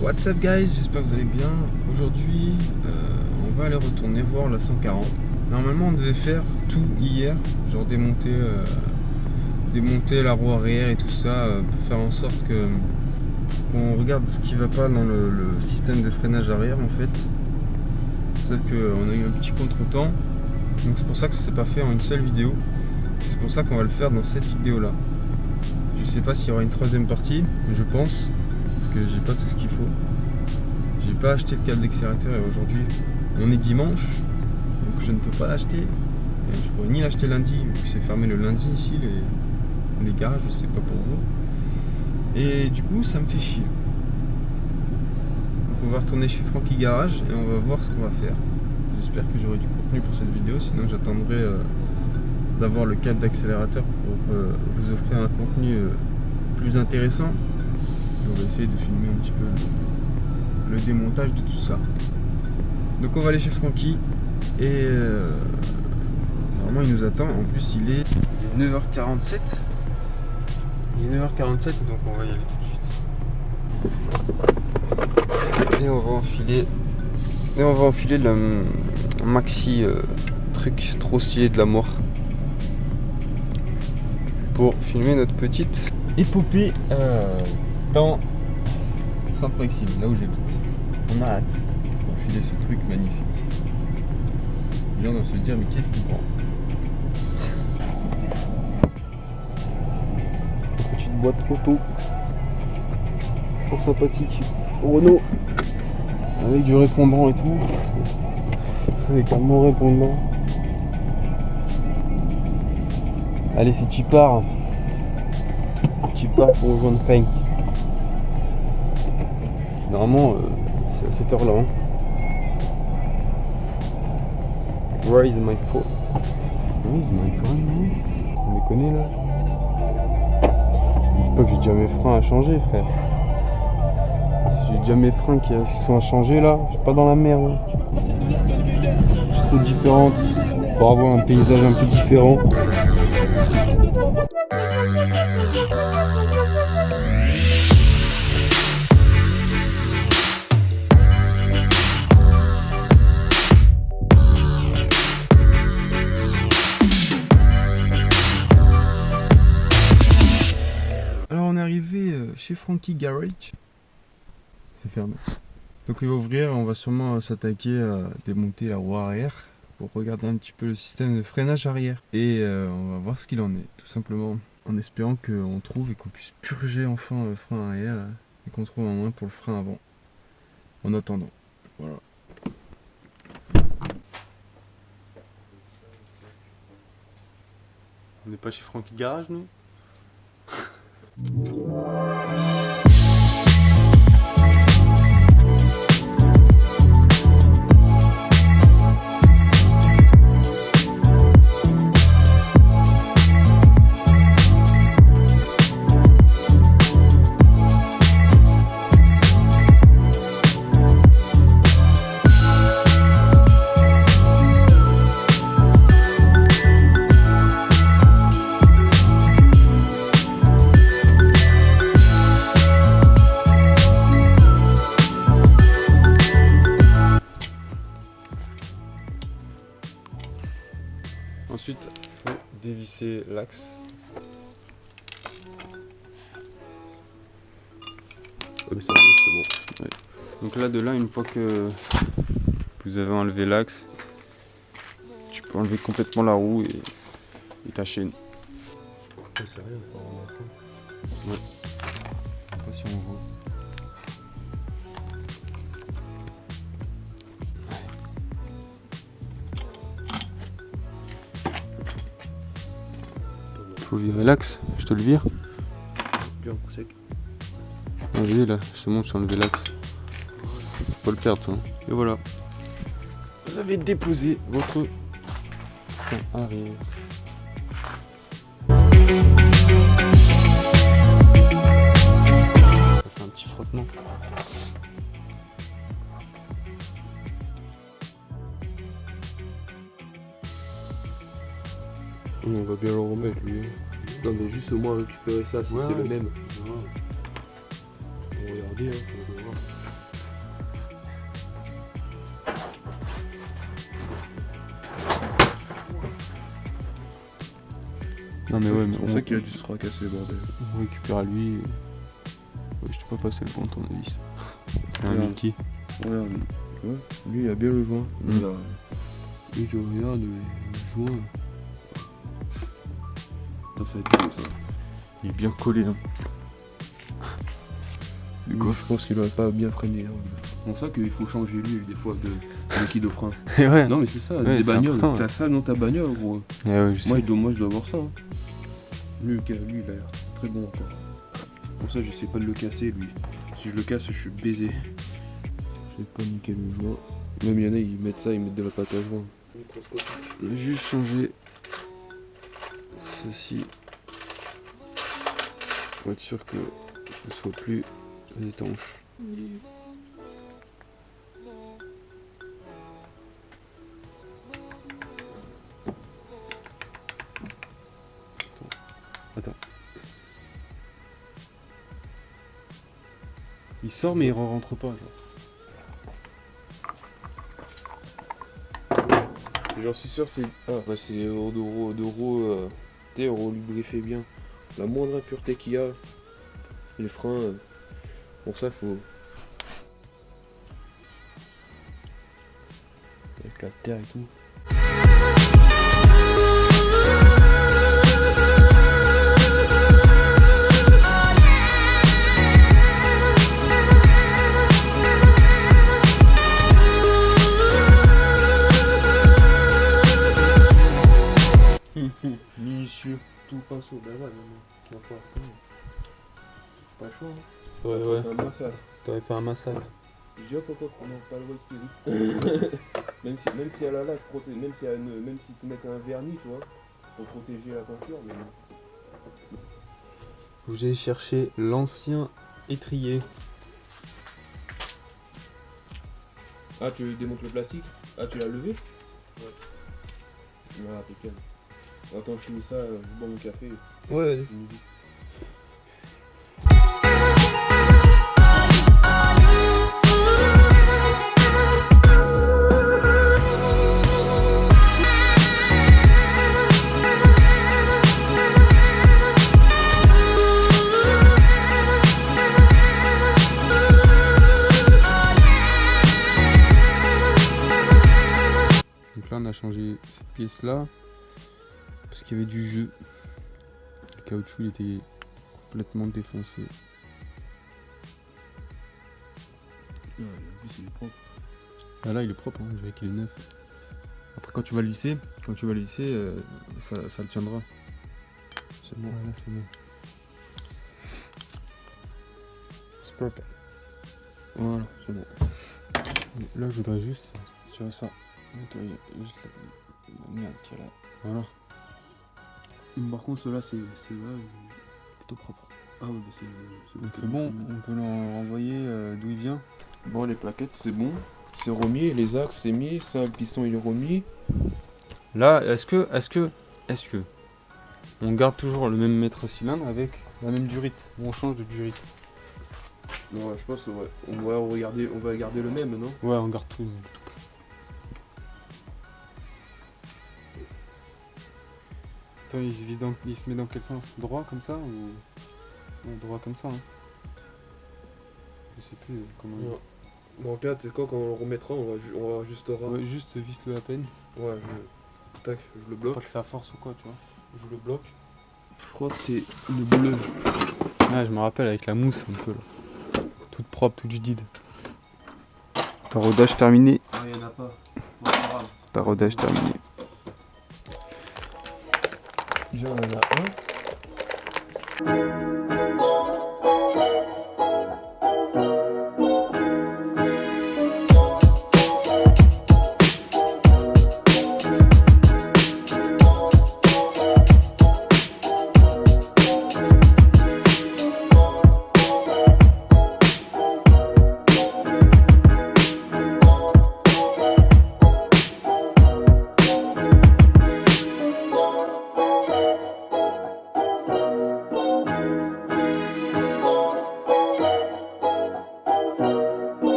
What's up guys, j'espère que vous allez bien. Aujourd'hui on va aller retourner voir la 140. Normalement on devait faire tout hier, genre démonter la roue arrière et tout ça, pour faire en sorte que qu'on regarde ce qui va pas dans le système de freinage arrière en fait. Sauf qu'on a eu un petit contretemps, donc c'est pour ça que ça s'est pas fait en une seule vidéo. C'est pour ça qu'on va le faire dans cette vidéo là. Je sais pas s'il y aura une troisième partie, mais je pense, parce que j'ai pas tout ce qu'il faut. J'ai pas acheté le câble d'accélérateur et aujourd'hui on est dimanche, donc je ne peux pas l'acheter. Et je pourrais ni l'acheter lundi, vu que c'est fermé le lundi ici, les garages, je sais pas pour vous. Et du coup ça me fait chier. Donc on va retourner chez Francky Garage et on va voir ce qu'on va faire. J'espère que j'aurai du contenu pour cette vidéo, sinon j'attendrai d'avoir le câble d'accélérateur pour vous offrir un contenu plus intéressant. Et on va essayer de filmer un petit peu le démontage de tout ça. Donc on va aller chez Francky et normalement il nous attend. En plus il est 9h47. Il est 9h47 donc on va y aller tout de suite. Et on va enfiler le maxi truc trop stylé de la mort pour filmer notre petite épopée dans Saint-Maxime, là où j'habite. On a hâte d'enfiler ce truc magnifique. Les gens doivent se dire mais qu'est-ce qu'il prend? Une petite boîte auto trop sympathique Renault avec du répondant et tout, avec un bon répondant. Allez, c'est Chipar pour rejoindre Frank. Normalement c'est à cette heure là hein. Where is my phone? Where is my phone? On les connaît là. Je dis pas que j'ai déjà mes freins à changer frère. Si j'ai déjà mes freins qui sont à changer là, je suis pas dans la merde. Je suis trop différente pour avoir un paysage un peu différent. Alors on est arrivé chez Francky Garage. C'est fermé. Donc il va ouvrir et on va sûrement s'attaquer à démonter la roue arrière pour regarder un petit peu le système de freinage arrière. Et on va voir ce qu'il en est, tout simplement. En espérant qu'on trouve et qu'on puisse purger enfin le frein arrière et qu'on trouve un moyen pour le frein avant. En attendant, voilà. On n'est pas chez Francky Garage, nous? Ensuite, il faut dévisser l'axe. Comme ça, c'est bon. Ouais. Donc là, de là, une fois que vous avez enlevé l'axe, tu peux enlever complètement la roue et ta chaîne. C'est sérieux, il faut en mettre un. Ouais. Je sais pas si on voit. Faut virer l'axe, je te le vire. Bien, coup sec. Ah, vous voyez là, c'est bon, j'ai enlevé l'axe. Faut pas le perdre, hein. Et voilà. Vous avez déposé votre frein arrière. Ça fait un petit frottement. On va bien le remettre lui. Non mais juste au moins récupérer ça si ouais, c'est le même. Ouais. On va regarder, hein, on va voir. Non mais ouais, mais C'est pour ça qu'il a dû se fracasser le bordel. on récupère à lui. Ouais, je t'ai pas passé le bon tournevis. C'est un Regarde. Mickey. Regarde, ouais, lui il a bien le joint. Il a- Et je regarde le joint. Ça, ça va être beau, ça. Il est bien collé hein. Du coup, je pense qu'il aurait pas bien freiné. Hein. C'est pour ça qu'il faut changer l'huile des fois de liquide de frein. Ouais. Non mais c'est ça, Ouais, des c'est bagnoles, important, t'as ouais. ça dans ta bagnole gros. Ouais, je Moi, sais. moi je dois avoir ça. Hein. Lui il a l'air très bon encore. Pour ça j'essaie pas de le casser lui. Si je le casse je suis baisé. Je vais pas niquer le joint. Même il y en a ils mettent ça, ils mettent de la pâte à joint. J'ai juste changé ceci pour être sûr que ce soit plus étanche. Attends. Il sort mais il rentre pas genre. J'en suis sûr c'est. Ah bah c'est lubrifié bien. La moindre impureté qu'il y a, les freins. Pour ça faut. Avec la terre et tout. Minutieux, tout pinceau, ben ouais, non, tu vas pas. Pas chaud, hein. Ouais, Ça ouais. fait un massage. T'aurais fait un massage. Je dis pourquoi on n'a pas le droit de même si elle a là, même si tu mets un vernis, tu vois, pour protéger la peinture, mais non. Vous allez chercher l'ancien étrier. Ah, tu démontes le plastique? Ah, tu l'as levé? Ouais. Ah, impeccable. Attends, je finis ça, je bois mon café. Ouais, tu me dis. donc là on a changé cette pièce là parce qu'il y avait du jeu. Le caoutchouc il était complètement défoncé. Ah, en plus, il est propre. Ah là il est propre, hein, je dirais qu'il est neuf. Après quand tu vas lisser, ça le tiendra. C'est bon. Voilà, c'est bon. C'est perfect. Voilà, c'est bon. Là je voudrais juste, tu vois ça, nettoyer juste la merde qu'il y a là. Voilà. Par contre, ceux-là, c'est plutôt propre. Ah ouais, mais c'est Donc c'est bon, on peut leur envoyer d'où il vient. Bon, les plaquettes, c'est bon. C'est remis, les axes, c'est mis. Ça, le piston, il est remis. Là, est-ce que on garde toujours le même mètre cylindre avec la même durite ou on change de durite? Non, je pense que ouais. On va garder le même, non? Ouais, on garde tout. Attends, il se met dans quel sens? Droit comme ça ou ouais, droit comme ça hein. Je sais plus comment. Ouais. Bon, regarde, c'est quand on le remettra, on ajustera. Ouais, juste visse-le à peine. Ouais, tac, je le bloque. Pas que ça force ou quoi, tu vois. Je le bloque. Je crois que c'est une bleue. Ah, je me rappelle avec la mousse un peu là. Toute propre, toute judide. T'as rodage terminé. Ah, il y en a pas. Bon, c'est pas grave. T'as rodage terminé. Déjà, on en a un.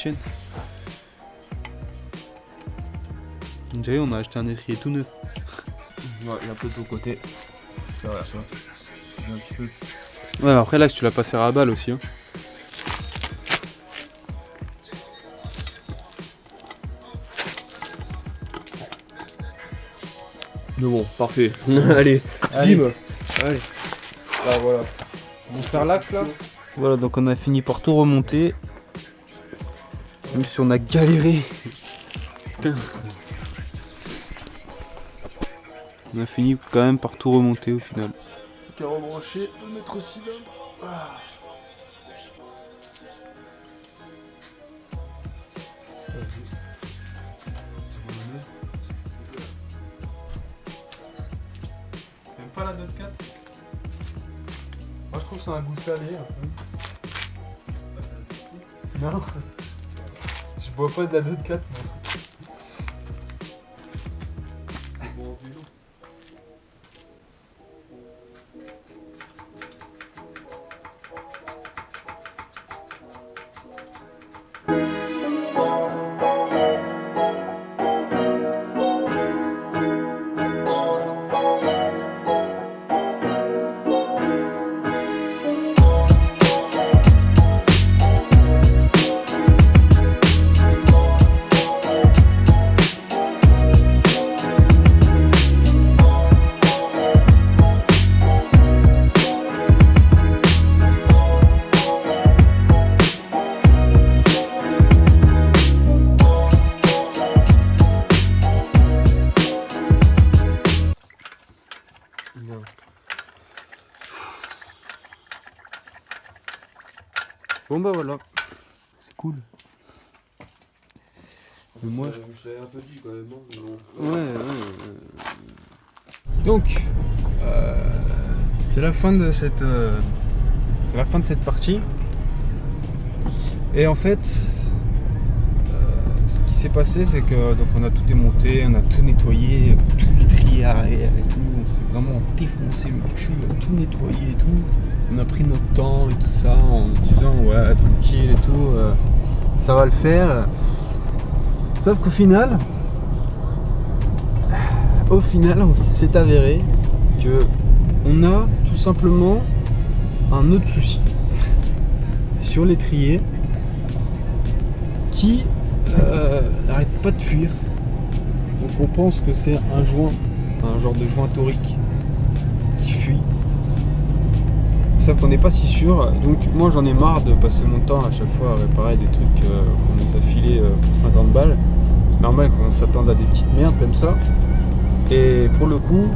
chaîne. On dirait on a acheté un étrier tout neuf. Ouais, il y a un peu de ton côté. Voilà, ça. Il y a un petit peu. Ouais, après l'axe tu l'as passé à balle aussi. Hein. Mais bon, parfait. Allez, bim. Allez. Là, voilà. On va faire l'axe là. Voilà, donc on a fini par tout remonter. Même si on a galéré. Putain. On a fini quand même par tout remonter au final. Qu'à rebrancher le mètre cylindre. Ah. T'aimes pas la Dot 4? Moi je trouve que c'est un goût salé un peu. Non. Je bois pas de la Dot 4 moi. Bon bah voilà. C'est cool. Mais moi Je l'avais un peu dit quand même. Ouais. Donc, c'est la fin de cette, partie. Et en fait, ce qui s'est passé, c'est que donc on a tout démonté, on a tout nettoyé, tous les triers arrière et tout. On s'est vraiment défoncé le cul, on a tout nettoyé et tout. On a pris notre temps et tout ça en disant ouais tranquille et tout, ça va le faire. Sauf qu'au final, on s'est avéré que on a tout simplement un autre souci sur l'étrier qui n'arrête pas de fuir. Donc on pense que c'est un genre de joint torique qui fuit. Sauf qu'on n'est pas si sûr. Donc moi j'en ai marre de passer mon temps à chaque fois à réparer des trucs qu'on nous a filés pour 50 balles. C'est normal qu'on s'attende à des petites merdes comme ça. Et pour le coup,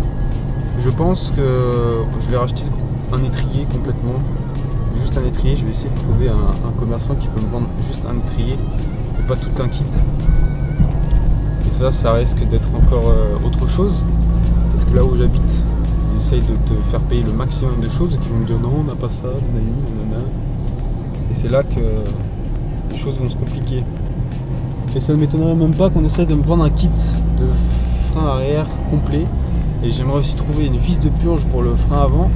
je pense que je vais racheter un étrier complètement. Juste un étrier, je vais essayer de trouver un commerçant qui peut me vendre juste un étrier et pas tout un kit. Et ça risque d'être encore autre chose. Parce que là où j'habite, ils essayent de te faire payer le maximum de choses et qui vont me dire non, on n'a pas ça, nanana. Et c'est là que les choses vont se compliquer. Et ça ne m'étonnerait même pas qu'on essaye de me vendre un kit de frein arrière complet. Et j'aimerais aussi trouver une vis de purge pour le frein avant.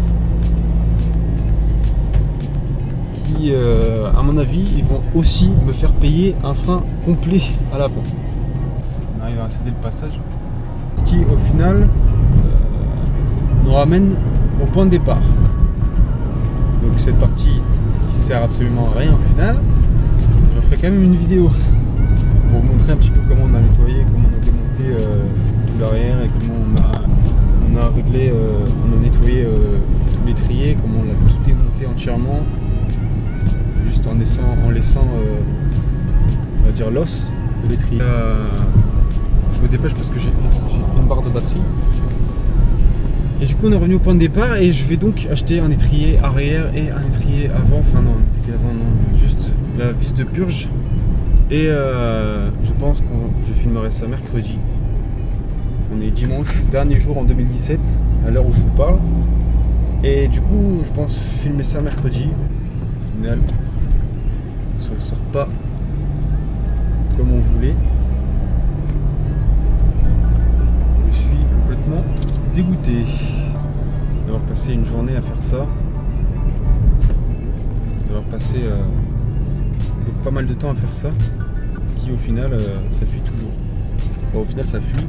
Qui, à mon avis, ils vont aussi me faire payer un frein complet à l'avant. On arrive à céder le passage. Ce qui, au final, nous ramène au point de départ. Donc cette partie qui sert absolument à rien au final, je ferai quand même une vidéo pour vous montrer un petit peu comment on a nettoyé, comment on a démonté tout l'arrière et comment on a réglé, on a nettoyé tout l'étrier, comment on a tout démonté entièrement, juste en laissant on va dire l'os de l'étrier. Je me dépêche parce que j'ai une barre de batterie. Et du coup on est revenu au point de départ et je vais donc acheter un étrier arrière et un étrier avant, juste la vis de purge. Et je pense que je filmerai ça mercredi. On est dimanche, dernier jour en 2017, à l'heure où je vous parle. Et du coup je pense filmer ça mercredi. Au final, ça ne sort pas comme on voulait. Je suis complètement dégoûté d'avoir passé une journée à faire ça, d'avoir passé donc pas mal de temps à faire ça, qui au final ça fuit toujours. Enfin, au final ça fuit,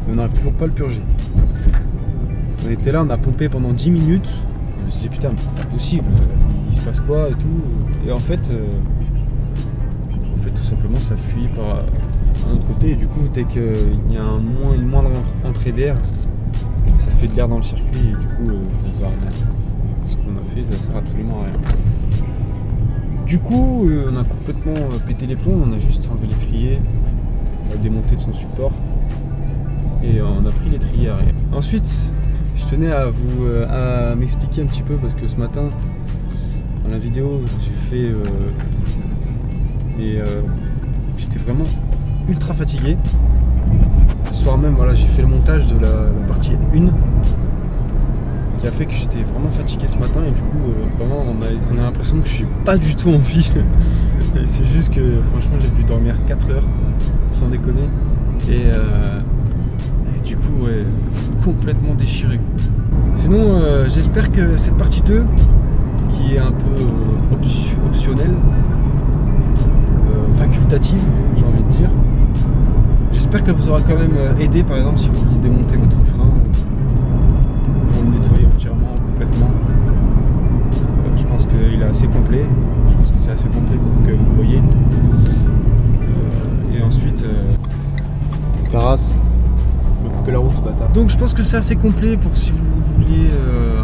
mais on n'arrive toujours pas à le purger. Parce qu'on était là, on a pompé pendant 10 minutes, je me disais putain mais c'est pas possible, il se passe quoi et tout. Et en fait tout simplement ça fuit par un autre côté, et du coup dès qu'il y a une moindre entrée d'air, ça fait de l'air dans le circuit, et du coup ça sert à rien. Ce qu'on a fait, ça sert absolument à rien. Du coup on a complètement pété les plombs, on a juste enlevé l'étrier, on l'a démonté de son support et on a pris l'étrier arrière. Ensuite je tenais à m'expliquer un petit peu, parce que ce matin dans la vidéo j'ai fait j'étais vraiment ultra fatigué. Ce soir même, voilà, j'ai fait le montage de la partie 1 qui a fait que j'étais vraiment fatigué ce matin, et du coup vraiment on a l'impression que je suis pas du tout en vie. Et c'est juste que franchement j'ai pu dormir 4 heures sans déconner, et du coup ouais, complètement déchiré. Sinon j'espère que cette partie 2, qui est un peu optionnelle, facultative, j'ai envie de dire, j'espère qu'elle vous aura quand même aidé, par exemple si vous voulez démonter votre frein pour le nettoyer entièrement, complètement. Je pense qu'il est assez complet, je pense que c'est assez complet pour que vous voyez. Et ensuite ta race me couper la route ce bâtard. Donc je pense que c'est assez complet pour si vous vouliez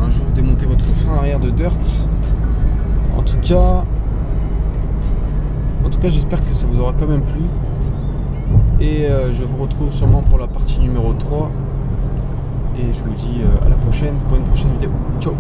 un jour démonter votre frein arrière de dirt. En tout cas j'espère que ça vous aura quand même plu, et je vous retrouve sûrement pour la partie numéro 3, et je vous dis à la prochaine pour une prochaine vidéo. Ciao.